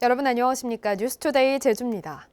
여러분 안녕하십니까? 뉴스투데이 제주입니다.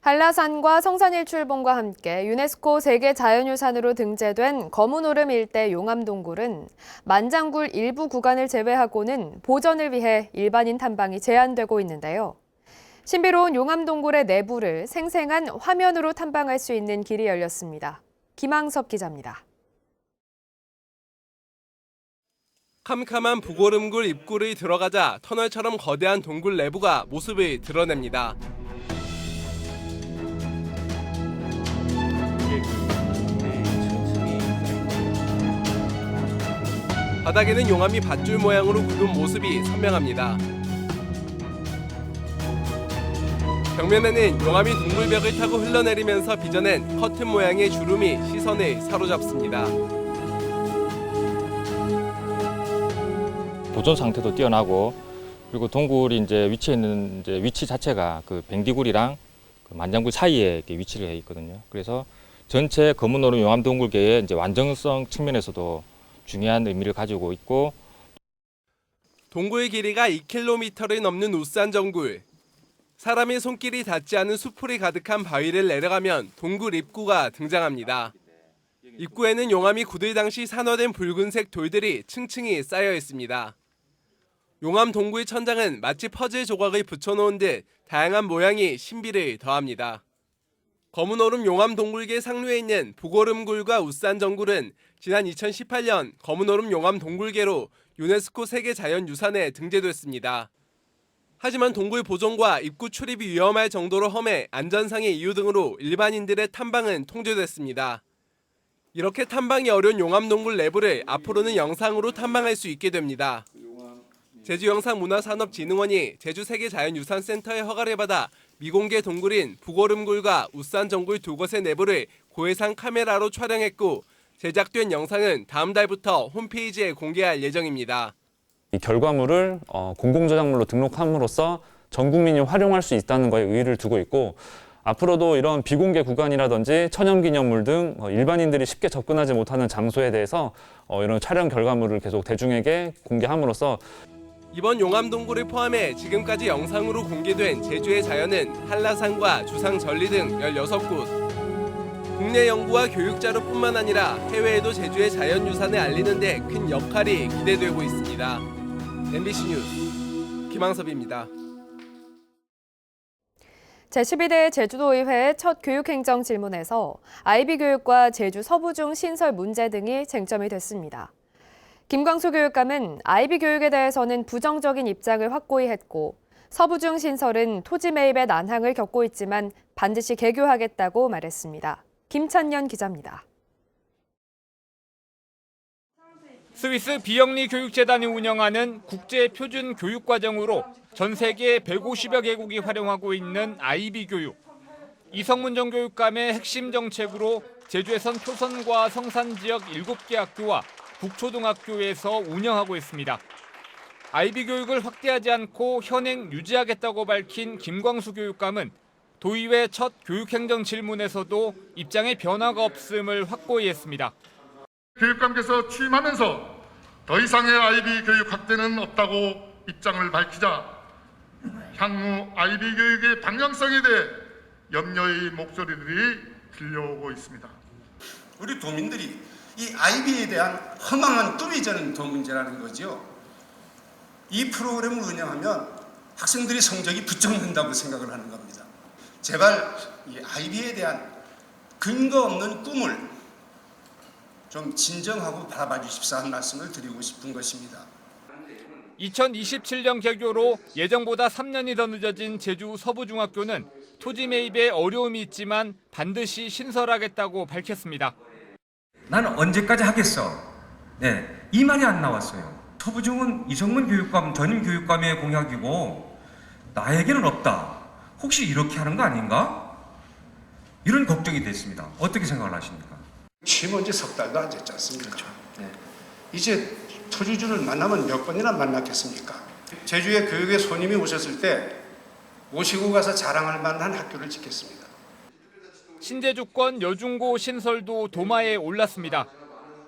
한라산과 성산일출봉과 함께 유네스코 세계자연유산으로 등재된 거문오름 일대 용암동굴은 만장굴 일부 구간을 제외하고는 보전을 위해 일반인 탐방이 제한되고 있는데요. 신비로운 용암동굴의 내부를 생생한 화면으로 탐방할 수 있는 길이 열렸습니다. 김항섭 기자입니다. 캄캄한 부고름굴 입구를 들어가자 터널처럼 거대한 동굴 내부가 모습을 드러냅니다. 바닥에는 용암이 밧줄 모양으로 굵은 모습이 선명합니다. 벽면에는 용암이 동굴벽을 타고 흘러내리면서 빚어낸 커튼 모양의 주름이 시선을 사로잡습니다. 보존 상태도 뛰어나고, 그리고 동굴이 위치해 있는 위치 자체가 그 뱅디굴이랑 그 만장굴 사이에 이렇게 위치를 해 있거든요. 그래서 전체 거문오름 용암동굴계의 완전성 측면에서도 중요한 의미를 가지고 있고, 동굴 길이가 2km를 넘는 우산정굴. 사람의 손길이 닿지 않은 수풀이 가득한 바위를 내려가면 동굴 입구가 등장합니다. 입구에는 용암이 굳을 당시 산화된 붉은색 돌들이 층층이 쌓여 있습니다. 용암 동굴 천장은 마치 퍼즐 조각을 붙여놓은 듯 다양한 모양이 신비를 더합니다. 거문오름 용암 동굴계 상류에 있는 부고름굴과 우산정굴은 지난 2018년 거문오름 용암 동굴계로 유네스코 세계자연유산에 등재됐습니다. 하지만 동굴 보존과 입구 출입이 위험할 정도로 험해 안전상의 이유 등으로 일반인들의 탐방은 통제됐습니다. 이렇게 탐방이 어려운 용암동굴 내부를 앞으로는 영상으로 탐방할 수 있게 됩니다. 제주영상문화산업진흥원이 제주세계자연유산센터의 허가를 받아 미공개 동굴인 부고름굴과 우산정굴 두 곳의 내부를 고해상 카메라로 촬영했고, 제작된 영상은 다음 달부터 홈페이지에 공개할 예정입니다. 이 결과물을 공공저작물로 등록함으로써 전 국민이 활용할 수 있다는 거에 의의를 두고 있고, 앞으로도 이런 비공개 구간이라든지 천연기념물 등 일반인들이 쉽게 접근하지 못하는 장소에 대해서 이런 촬영 결과물을 계속 대중에게 공개함으로써 이번 용암동굴을 포함해 지금까지 영상으로 공개된 제주의 자연은 한라산과 주상절리 등 16곳. 국내 연구와 교육자료뿐만 아니라 해외에도 제주의 자연유산을 알리는 데 큰 역할이 기대되고 있습니다. MBC 뉴스 김항섭입니다. 제12대 제주도의회의 첫 교육행정 질문에서 IB교육과 제주 서부중 신설 문제 등이 쟁점이 됐습니다. 김광수 교육감은 IB교육에 대해서는 부정적인 입장을 확고히 했고, 서부중 신설은 토지 매입의 난항을 겪고 있지만 반드시 개교하겠다고 말했습니다. 김찬년 기자입니다. 스위스 비영리 교육재단이 운영하는 국제표준 교육과정으로 전 세계 150여 개국이 활용하고 있는 IB교육. 이성문정 교육감의 핵심 정책으로 제주에선 표선과 성산 지역 7개 학교와 북초등학교에서 운영하고 있습니다. IB교육을 확대하지 않고 현행 유지하겠다고 밝힌 김광수 교육감은 도의회 첫 교육행정 질문에서도 입장에 변화가 없음을 확고히 했습니다. 교육감께서 취임하면서 더 이상의 IB 교육 확대는 없다고 입장을 밝히자 향후 IB 교육의 방향성에 대해 염려의 목소리들이 들려오고 있습니다. 우리 도민들이 이 IB에 대한 허망한 꿈이 저는 더 문제라는 거죠. 이 프로그램을 운영하면 학생들이 성적이 부쩍는다고 생각을 하는 겁니다. 제발 이 IB에 대한 근거 없는 꿈을 좀 진정하고 바라봐 주십사 하는 말씀을 드리고 싶은 것입니다. 2027년 개교로 예정보다 3년이 더 늦어진 제주 서부중학교는 토지 매입에 어려움이 있지만 반드시 신설하겠다고 밝혔습니다. 나는 언제까지 하겠어? 네, 이 말이 안 나왔어요. 서부중은 이성문 교육감, 전임 교육감의 공약이고 나에게는 없다. 혹시 이렇게 하는 거 아닌가? 이런 걱정이 됐습니다. 어떻게 생각을 하십니까? 취임한 지 석 달도 안 됐지 않습니까? 그렇죠. 네. 이제 토지주를 만나면 몇 번이나 만났겠습니까? 제주에 교육에 손님이 오셨을 때 모시고 가서 자랑할 만한 학교를 짓겠습니다. 신제주권 여중고 신설도 도마에 올랐습니다.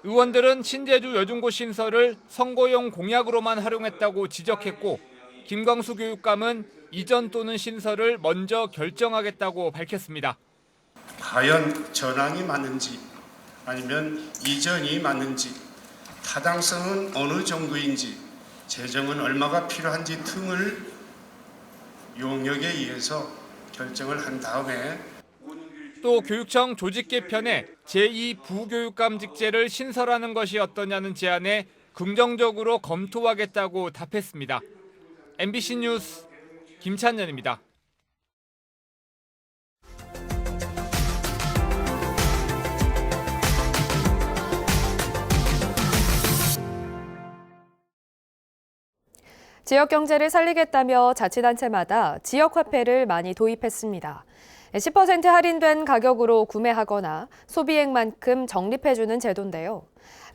의원들은 신제주 여중고 신설을 선거용 공약으로만 활용했다고 지적했고, 김광수 교육감은 이전 또는 신설을 먼저 결정하겠다고 밝혔습니다. 과연 전환이 맞는지 아니면 이전이 맞는지 타당성은 어느 정도인지 재정은 얼마가 필요한지 등을 용역에 의해서 결정을 한 다음에 또 교육청 조직 개편에 제2부교육감직제를 신설하는 것이 어떠냐는 제안에 긍정적으로 검토하겠다고 답했습니다. MBC 뉴스 김찬년입니다. 지역 경제를 살리겠다며 자치단체마다 지역 화폐를 많이 도입했습니다. 10% 할인된 가격으로 구매하거나 소비액만큼 적립해주는 제도인데요.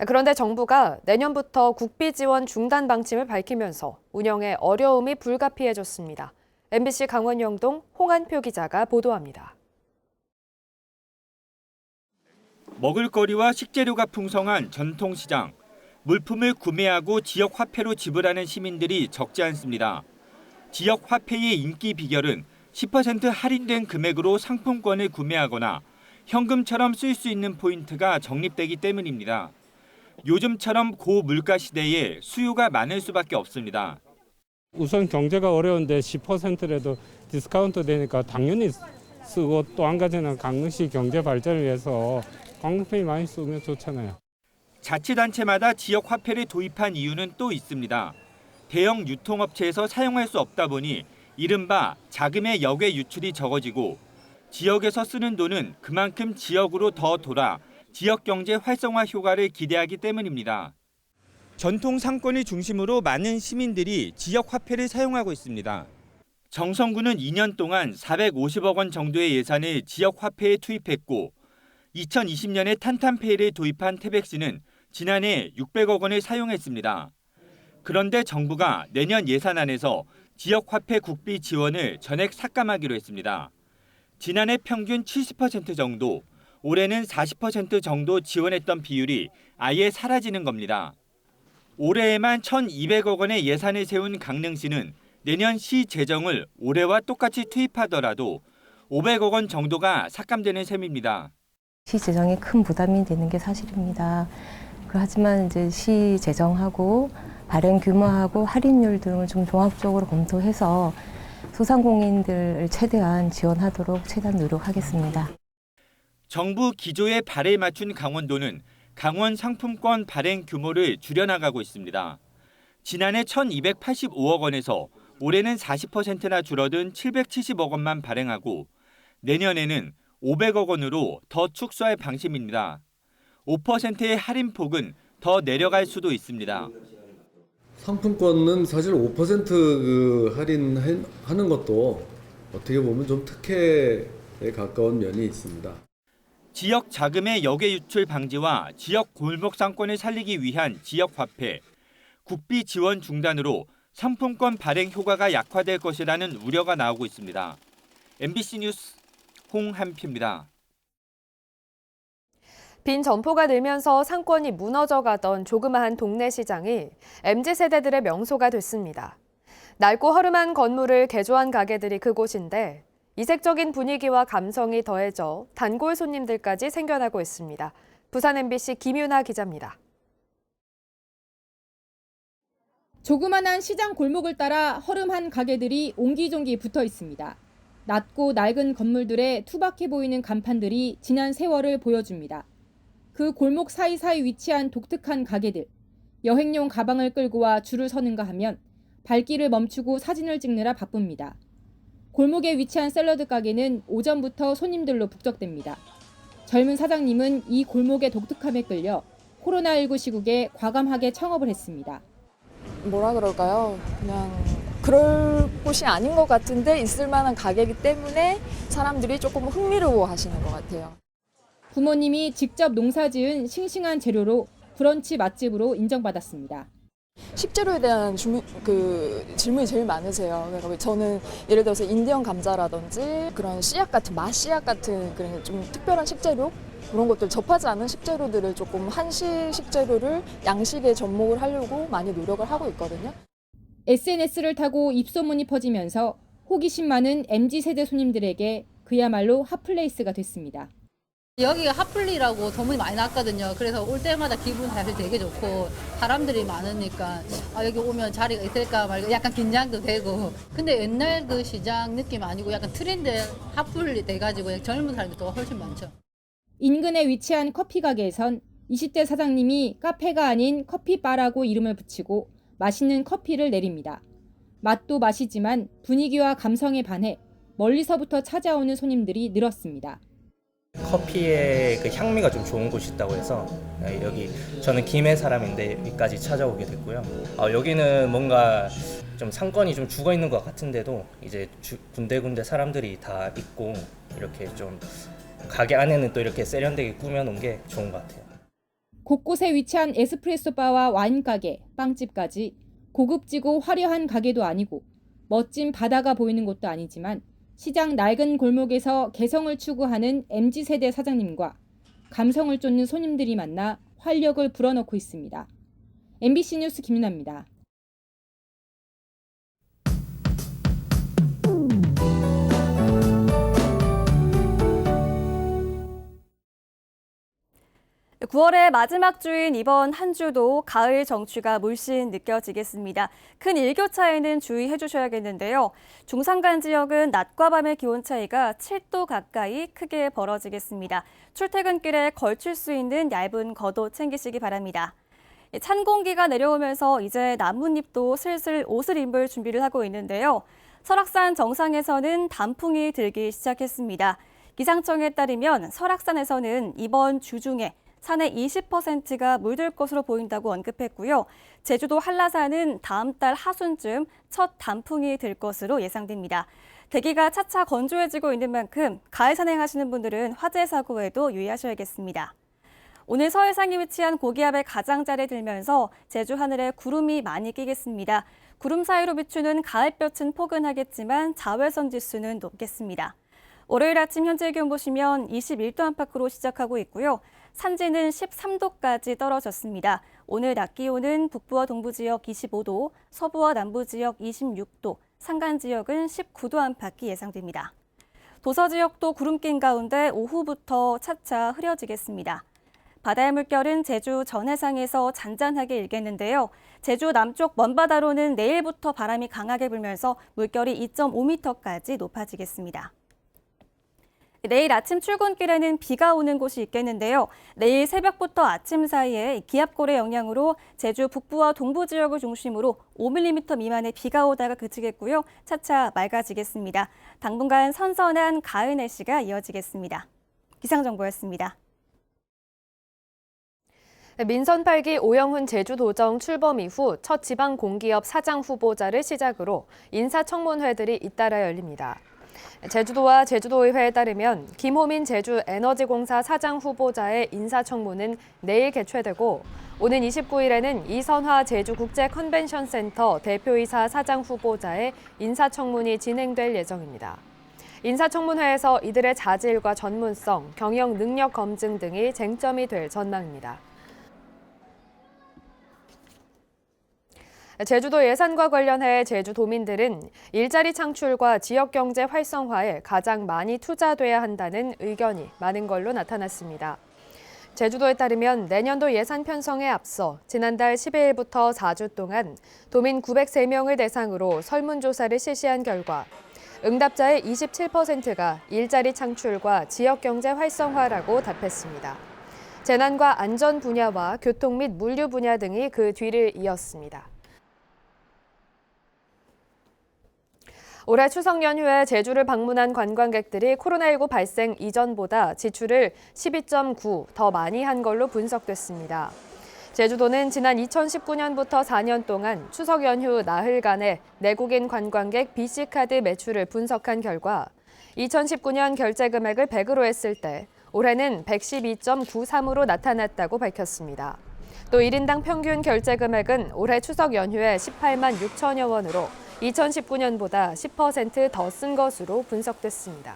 그런데 정부가 내년부터 국비 지원 중단 방침을 밝히면서 운영에 어려움이 불가피해졌습니다. MBC 강원 영동 홍한표 기자가 보도합니다. 먹을거리와 식재료가 풍성한 전통시장. 물품을 구매하고 지역 화폐로 지불하는 시민들이 적지 않습니다. 지역 화폐의 인기 비결은 10% 할인된 금액으로 상품권을 구매하거나 현금처럼 쓸 수 있는 포인트가 적립되기 때문입니다. 요즘처럼 고물가 시대에 수요가 많을 수밖에 없습니다. 우선 경제가 어려운데 10%라도 디스카운트 되니까 당연히 쓰고, 또 한 가지는 강릉시 경제 발전을 위해서 광고페이 많이 쓰면 좋잖아요. 자치단체마다 지역 화폐를 도입한 이유는 또 있습니다. 대형 유통업체에서 사용할 수 없다 보니 이른바 자금의 역외 유출이 적어지고 지역에서 쓰는 돈은 그만큼 지역으로 더 돌아 지역 경제 활성화 효과를 기대하기 때문입니다. 전통 상권을 중심으로 많은 시민들이 지역 화폐를 사용하고 있습니다. 정성구는 2년 동안 450억 원 정도의 예산을 지역 화폐에 투입했고 2020년에 탄탄페이를 도입한 태백시는 지난해 600억 원을 사용했습니다. 그런데 정부가 내년 예산안에서 지역 화폐 국비 지원을 전액 삭감하기로 했습니다. 지난해 평균 70% 정도, 올해는 40% 정도 지원했던 비율이 아예 사라지는 겁니다. 올해에만 1,200억 원의 예산을 세운 강릉시는 내년 시 재정을 올해와 똑같이 투입하더라도 500억 원 정도가 삭감되는 셈입니다. 시 재정에 큰 부담이 되는 게 사실입니다. 하지만 이제 시 재정하고 발행 규모하고 할인율 등을 좀 종합적으로 검토해서 소상공인들을 최대한 지원하도록 최대한 노력하겠습니다. 정부 기조에 발에 맞춘 강원도는 강원 상품권 발행 규모를 줄여나가고 있습니다. 지난해 1,285억 원에서 올해는 40%나 줄어든 770억 원만 발행하고 내년에는 500억 원으로 더 축소할 방침입니다. 5%의 할인폭은 더 내려갈 수도 있습니다. 상품권은 사실 5% 할인하는 것도 어떻게 보면 좀 특혜에 가까운 면이 있습니다. 지역 자금의 역외 유출 방지와 지역 골목 상권을 살리기 위한 지역 화폐, 국비 지원 중단으로 상품권 발행 효과가 약화될 것이라는 우려가 나오고 있습니다. MBC 뉴스 홍한표입니다. 빈 점포가 늘면서 상권이 무너져가던 조그마한 동네 시장이 MZ세대들의 명소가 됐습니다. 낡고 허름한 건물을 개조한 가게들이 그곳인데 이색적인 분위기와 감성이 더해져 단골 손님들까지 생겨나고 있습니다. 부산 MBC 김윤아 기자입니다. 조그만한 시장 골목을 따라 허름한 가게들이 옹기종기 붙어 있습니다. 낮고 낡은 건물들의 투박해 보이는 간판들이 지난 세월을 보여줍니다. 그 골목 사이사이 위치한 독특한 가게들. 여행용 가방을 끌고 와 줄을 서는가 하면 발길을 멈추고 사진을 찍느라 바쁩니다. 골목에 위치한 샐러드 가게는 오전부터 손님들로 북적댑니다. 젊은 사장님은 이 골목의 독특함에 끌려 코로나19 시국에 과감하게 창업을 했습니다. 뭐라 그럴까요? 그냥 그럴 곳이 아닌 것 같은데 있을 만한 가게이기 때문에 사람들이 조금 흥미로워 하시는 것 같아요. 부모님이 직접 농사지은 싱싱한 재료로 브런치 맛집으로 인정받았습니다. 식재료에 대한 질문이 제일 많으세요. 그러니까 저는 예를 들어서 인디언 감자라든지 그런 씨앗 같은 맛씨앗 같은 그런 좀 특별한 식재료 그런 것들 접하지 않은 식재료들을 조금 한식 식재료를 양식에 접목을 하려고 많이 노력을 하고 있거든요. SNS를 타고 입소문이 퍼지면서 호기심 많은 MZ세대 손님들에게 그야말로 핫플레이스가 됐습니다. 여기가 핫플리라고 소문이 많이 났거든요. 그래서 올 때마다 기분 사실 되게 좋고 사람들이 많으니까 여기 오면 자리가 있을까 말까 약간 긴장도 되고. 근데 옛날 그 시장 느낌 아니고 약간 트렌드 핫플리 돼가지고 젊은 사람들도 훨씬 많죠. 인근에 위치한 커피 가게에선 20대 사장님이 카페가 아닌 커피바라고 이름을 붙이고 맛있는 커피를 내립니다. 맛도 맛이지만 분위기와 감성에 반해 멀리서부터 찾아오는 손님들이 늘었습니다. 커피의 그 향미가 좀 좋은 곳이 있다고 해서 여기 저는 김해 사람인데 여기까지 찾아오게 됐고요. 여기는 뭔가 좀 상권이 좀 죽어 있는 것 같은데도 이제 군데군데 사람들이 다 있고 이렇게 좀 가게 안에는 또 이렇게 세련되게 꾸며놓은 게 좋은 것 같아요. 곳곳에 위치한 에스프레소 바와 와인 가게, 빵집까지 고급지고 화려한 가게도 아니고 멋진 바다가 보이는 곳도 아니지만 시장 낡은 골목에서 개성을 추구하는 MZ세대 사장님과 감성을 쫓는 손님들이 만나 활력을 불어넣고 있습니다. MBC 뉴스 김윤아입니다. 네, 9월의 마지막 주인 이번 한 주도 가을 정취가 물씬 느껴지겠습니다. 큰 일교차에는 주의해 주셔야겠는데요. 중산간 지역은 낮과 밤의 기온 차이가 7도 가까이 크게 벌어지겠습니다. 출퇴근길에 걸칠 수 있는 얇은 겉옷 챙기시기 바랍니다. 찬 공기가 내려오면서 이제 나뭇잎도 슬슬 옷을 입을 준비를 하고 있는데요. 설악산 정상에서는 단풍이 들기 시작했습니다. 기상청에 따르면 설악산에서는 이번 주 중에 산의 20%가 물들 것으로 보인다고 언급했고요. 제주도 한라산은 다음 달 하순쯤 첫 단풍이 들 것으로 예상됩니다. 대기가 차차 건조해지고 있는 만큼 가을 산행하시는 분들은 화재 사고에도 유의하셔야겠습니다. 오늘 서해상에 위치한 고기압의 가장자리에 들면서 제주 하늘에 구름이 많이 끼겠습니다. 구름 사이로 비추는 가을볕은 포근하겠지만 자외선 지수는 높겠습니다. 월요일 아침 현재 기온 보시면 21도 안팎으로 시작하고 있고요. 산지는 13도까지 떨어졌습니다. 오늘 낮 기온은 북부와 동부 지역 25도, 서부와 남부 지역 26도, 산간 지역은 19도 안팎이 예상됩니다. 도서 지역도 구름 낀 가운데 오후부터 차차 흐려지겠습니다. 바다의 물결은 제주 전해상에서 잔잔하게 일겠는데요. 제주 남쪽 먼바다로는 내일부터 바람이 강하게 불면서 물결이 2.5m까지 높아지겠습니다. 내일 아침 출근길에는 비가 오는 곳이 있겠는데요. 내일 새벽부터 아침 사이에 기압골의 영향으로 제주 북부와 동부 지역을 중심으로 5mm 미만의 비가 오다가 그치겠고요. 차차 맑아지겠습니다. 당분간 선선한 가을 날씨가 이어지겠습니다. 기상정보였습니다. 민선 8기 오영훈 제주도정 출범 이후 첫 지방공기업 사장 후보자를 시작으로 인사청문회들이 잇따라 열립니다. 제주도와 제주도의회에 따르면 김호민 제주에너지공사 사장 후보자의 인사청문은 내일 개최되고 오는 29일에는 이선화 제주국제컨벤션센터 대표이사 사장 후보자의 인사청문이 진행될 예정입니다. 인사청문회에서 이들의 자질과 전문성, 경영 능력 검증 등이 쟁점이 될 전망입니다. 제주도 예산과 관련해 제주도민들은 일자리 창출과 지역경제 활성화에 가장 많이 투자돼야 한다는 의견이 많은 걸로 나타났습니다. 제주도에 따르면 내년도 예산 편성에 앞서 지난달 12일부터 4주 동안 도민 903명을 대상으로 설문조사를 실시한 결과 응답자의 27%가 일자리 창출과 지역경제 활성화라고 답했습니다. 재난과 안전 분야와 교통 및 물류 분야 등이 그 뒤를 이었습니다. 올해 추석 연휴에 제주를 방문한 관광객들이 코로나19 발생 이전보다 지출을 12.9% 더 많이 한 걸로 분석됐습니다. 제주도는 지난 2019년부터 4년 동안 추석 연휴 나흘간의 내국인 관광객 BC카드 매출을 분석한 결과 2019년 결제 금액을 100으로 했을 때 올해는 112.93으로 나타났다고 밝혔습니다. 또 1인당 평균 결제 금액은 올해 추석 연휴에 18만 6천여 원으로 2019년보다 10% 더 쓴 것으로 분석됐습니다.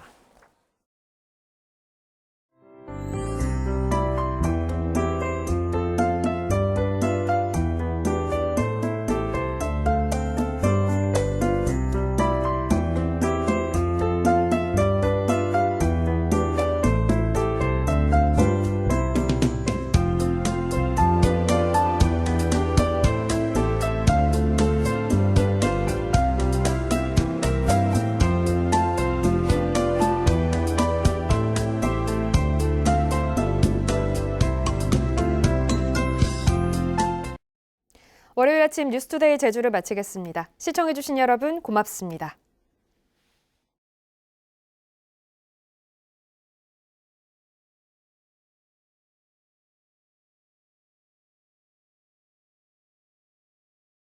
아침 뉴스투데이 제주를 마치겠습니다. 시청해주신 여러분 고맙습니다.